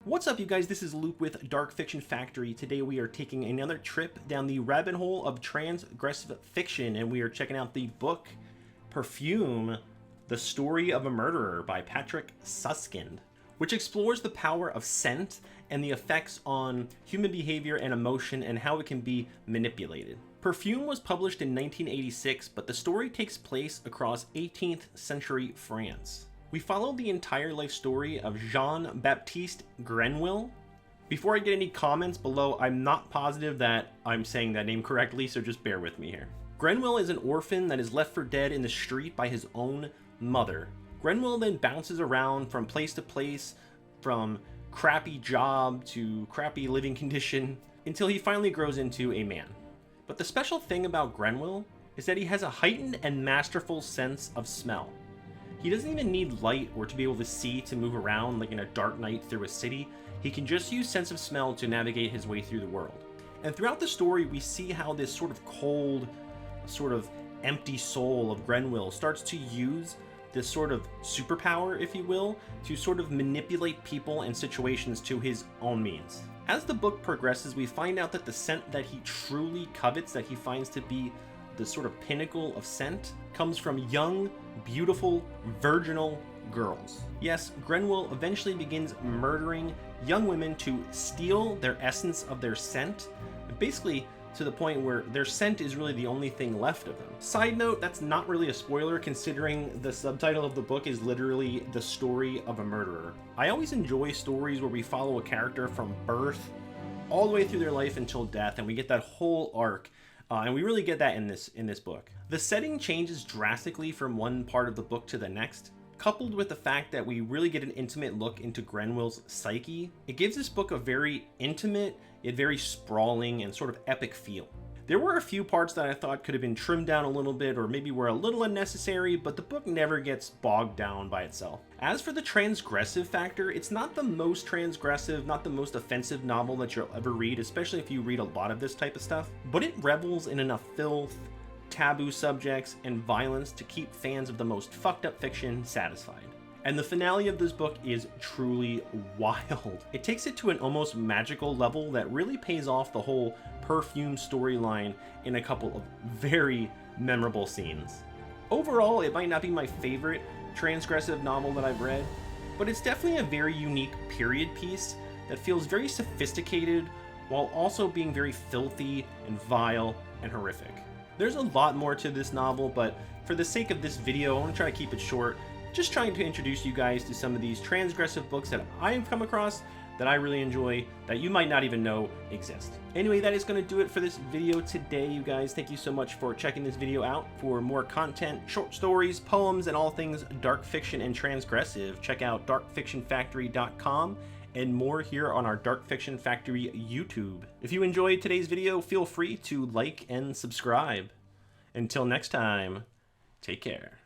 What's up, you guys? This is Luke with Dark Fiction Factory. Today we are taking another trip down the rabbit hole of transgressive fiction, and we are checking out the book Perfume, The Story of a Murderer by Patrick Suskind, which explores the power of scent and the effects on human behavior and emotion and how it can be manipulated. Perfume was published in 1986, but the story takes place across 18th century France. We follow the entire life story of Jean-Baptiste Grenwill. Before I get any comments below, I'm not positive that I'm saying that name correctly, so just bear with me here. Grenwill is an orphan that is left for dead in the street by his own mother. Grenwill then bounces around from place to place, from crappy job to crappy living condition, until he finally grows into a man. But the special thing about Grenwill is that he has a heightened and masterful sense of smell. He doesn't even need light or to be able to see to move around like in a dark night through a city. He can just use sense of smell to navigate his way through the world. And throughout the story, we see how this sort of cold, sort of empty soul of Grenwill starts to use this sort of superpower, if you will, to sort of manipulate people and situations to his own means. As the book progresses, we find out that the scent that he truly covets, that he finds to be the sort of pinnacle of scent, comes from young, beautiful, virginal girls. Yes, Grenwill eventually begins murdering young women to steal their essence of their scent, basically to the point where their scent is really the only thing left of them. Side note, that's not really a spoiler considering the subtitle of the book is literally The Story of a Murderer. I always enjoy stories where we follow a character from birth all the way through their life until death, and we get that whole arc. And we really get that in this book. The setting changes drastically from one part of the book to the next, coupled with the fact that we really get an intimate look into Grenwill's psyche. It gives this book a very intimate, yet very sprawling and sort of epic feel. There were a few parts that I thought could have been trimmed down a little bit or maybe were a little unnecessary, but the book never gets bogged down by itself. As for the transgressive factor, it's not the most transgressive, not the most offensive novel that you'll ever read, especially if you read a lot of this type of stuff, but it revels in enough filth, taboo subjects, and violence to keep fans of the most fucked up fiction satisfied. And the finale of this book is truly wild. It takes it to an almost magical level that really pays off the whole Perfume storyline in a couple of very memorable scenes. Overall, it might not be my favorite transgressive novel that I've read, but it's definitely a very unique period piece that feels very sophisticated while also being very filthy and vile and horrific. There's a lot more to this novel, but for the sake of this video, I want to try to keep it short. Just trying to introduce you guys to some of these transgressive books that I have come across that I really enjoy that you might not even know exist. Anyway, that is going to do it for this video today, you guys. Thank you so much for checking this video out. For more content, short stories, poems, and all things dark fiction and transgressive, check out darkfictionfactory.com and more here on our Dark Fiction Factory YouTube. If you enjoyed today's video, feel free to like and subscribe. Until next time, take care.